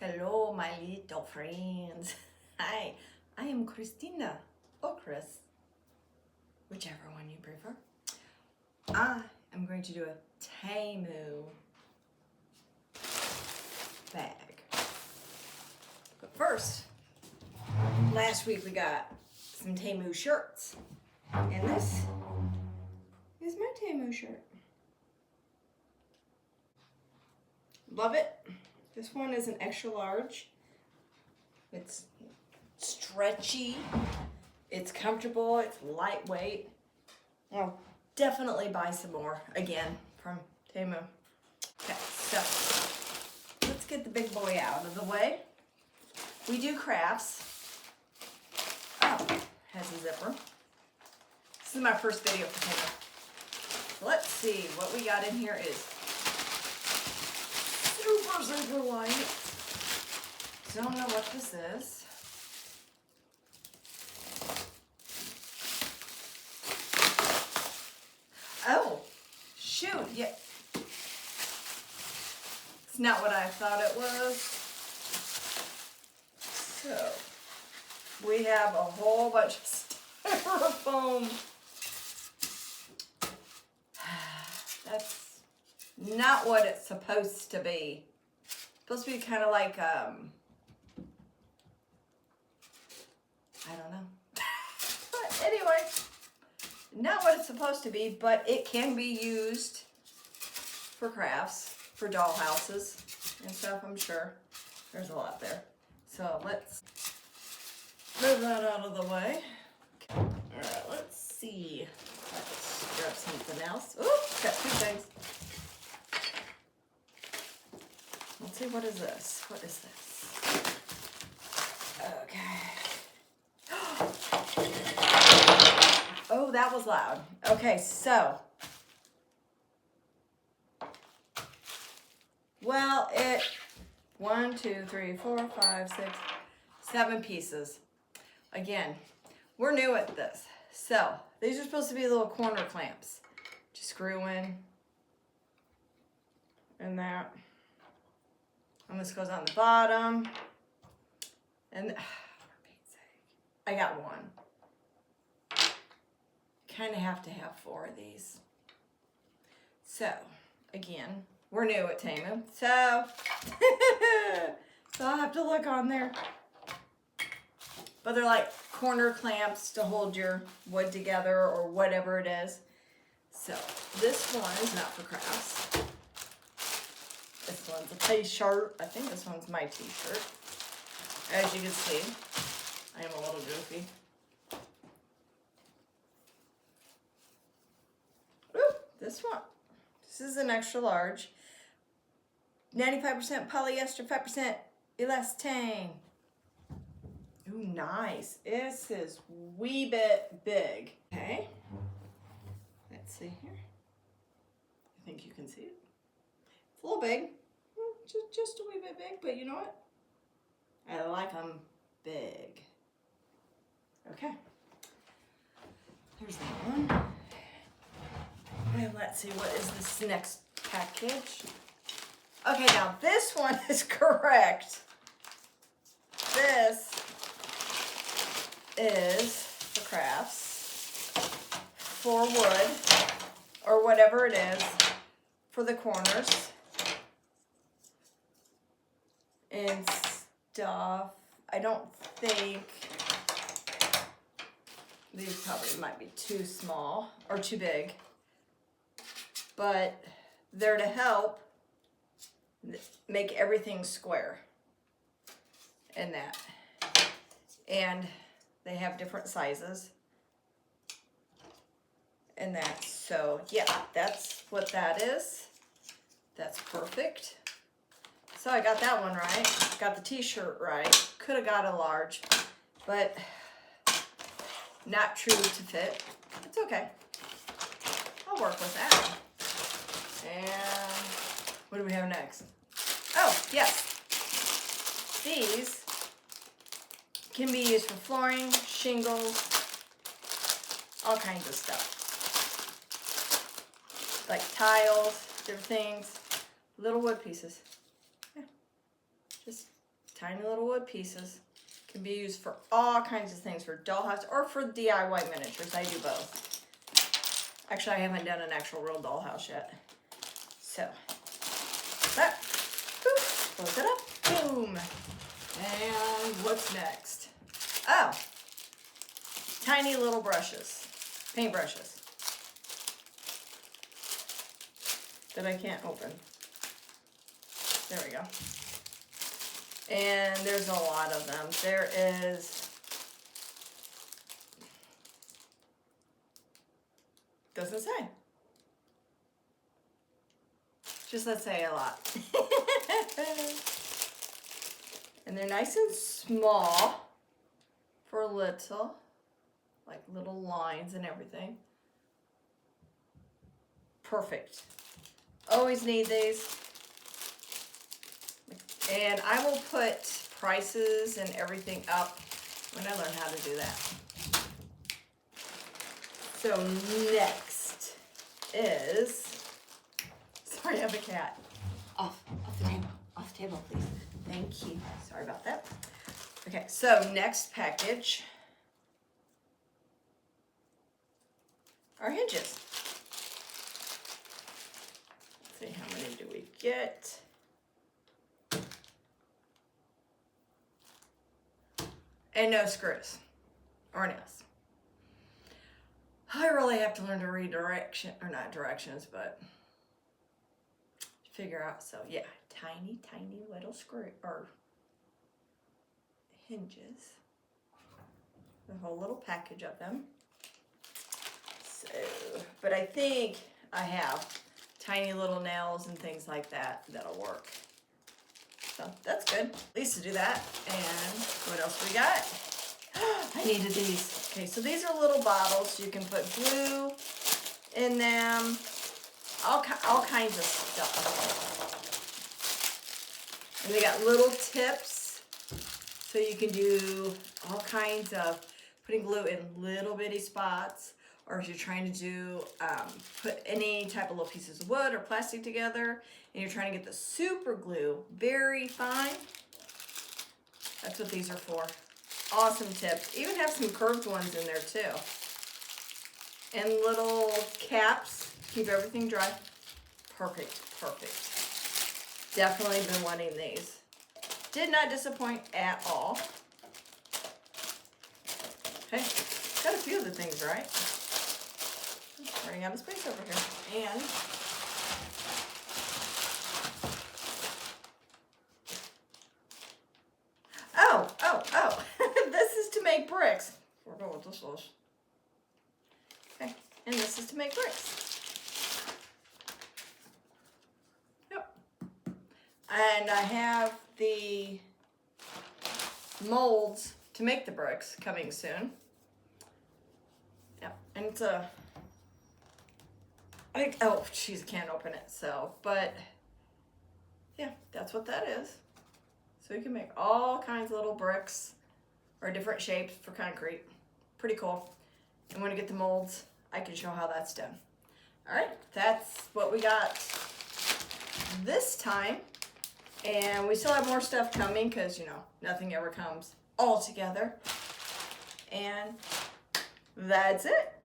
Hello, my little friends. Hi, I am Christina, or Chris, whichever one you prefer. I am going to do a Temu bag. But first, last week we got some Temu shirts. And this is my Temu shirt. Love it. This one is an extra large. It's stretchy, it's comfortable, it's lightweight. I'll definitely buy some more again from Temu. Okay, so let's get the big boy out of the way. We do crafts. Oh, has a zipper. This is my first video for Temu. Let's see, what we got in here is super light. Don't know what this is. Oh, shoot, yeah. It's not what I thought it was. So, we have a whole bunch of styrofoam. That's not what it's supposed to be. It's supposed to be kind of like, I don't know. But anyway, not what it's supposed to be, but it can be used for crafts, for doll houses and stuff, I'm sure. There's a lot there. So let's move that out of the way. Okay. All right, let's see. Let's grab something else. Ooh, got two things. Let's see, what is this? What is this? Okay. Oh, that was loud. Okay, so. Well, 1, 2, 3, 4, 5, 6, 7 pieces. Again, we're new at this. So, these are supposed to be little corner clamps. Just screw in. And that. And this goes on the bottom. And, for Pete's sake, I got one. Kind of have to have 4 of these. So, again, we're new at Temu. So, so I'll have to look on there. But they're like corner clamps to hold your wood together or whatever it is. So, this one is not for crafts. This one's a t-shirt. I think this one's my t-shirt. As you can see, I am a little goofy. Ooh, this one. This is an extra large. 95% polyester, 5% elastane. Ooh, nice. This is wee bit big. Okay. Let's see here. I think you can see it. It's a little big. Just a wee bit big, but you know what? I like them big. Okay. There's that one. And let's see, what is this next package? Okay, now this one is correct. This is for crafts, for wood, or whatever it is, for the corners and stuff. I don't think these probably might be too small or too big, but they're to help make everything square in that. And they have different sizes in that. So yeah, that's what that is. That's perfect. So I got that one right. Got the t-shirt right. Could have got a large, but not true to fit. It's okay. I'll work with that. And what do we have next? Oh, yes. These can be used for flooring, shingles, all kinds of stuff. Like tiles, different things, little wood pieces. Yeah. Just tiny little wood pieces. Can be used for all kinds of things, for dollhouse or for DIY miniatures. I do both. Actually, I haven't done an actual real dollhouse yet. So, that, boop, close it up, boom. And what's next? Oh, tiny little brushes, paint brushes that I can't open. There we go. And there's a lot of them. There is, doesn't say. Just let's say a lot. And they're nice and small for little, like little lines and everything. Perfect. Always need these. And I will put prices and everything up when I learn how to do that. So next is, sorry, I have a cat. Off the table, please. Thank you. Sorry about that. Okay, so next package are hinges. Let's see, how many do we get? And no screws or nails. I really have to learn to read not directions, but figure out. So yeah, tiny little screw or hinges. A whole little package of them. So, but I think I have tiny little nails and things like that that'll work. So that's good, at least to do that. And what else we got? I needed these. Okay, so these are little bottles. You can put glue in them, all kinds of stuff. And they got little tips, so you can do all kinds of putting glue in little bitty spots, or if you're trying to do, put any type of little pieces of wood or plastic together, and you're trying to get the super glue very fine, that's what these are for. Awesome tips. Even have some curved ones in there too. And little caps, keep everything dry. Perfect. Definitely been wanting these. Did not disappoint at all. Okay, got a few of the things right. Running out of space over here. And oh, this is to make bricks. I forgot what this was. Okay, and this is to make bricks. Yep. And I have the molds to make the bricks coming soon. Yep, and it's a, oh, geez, I can't open it, so, but, yeah, that's what that is. So you can make all kinds of little bricks or different shapes for concrete. Pretty cool. And when I get the molds, I can show how that's done. All right, that's what we got this time. And we still have more stuff coming because, you know, nothing ever comes all together. And that's it.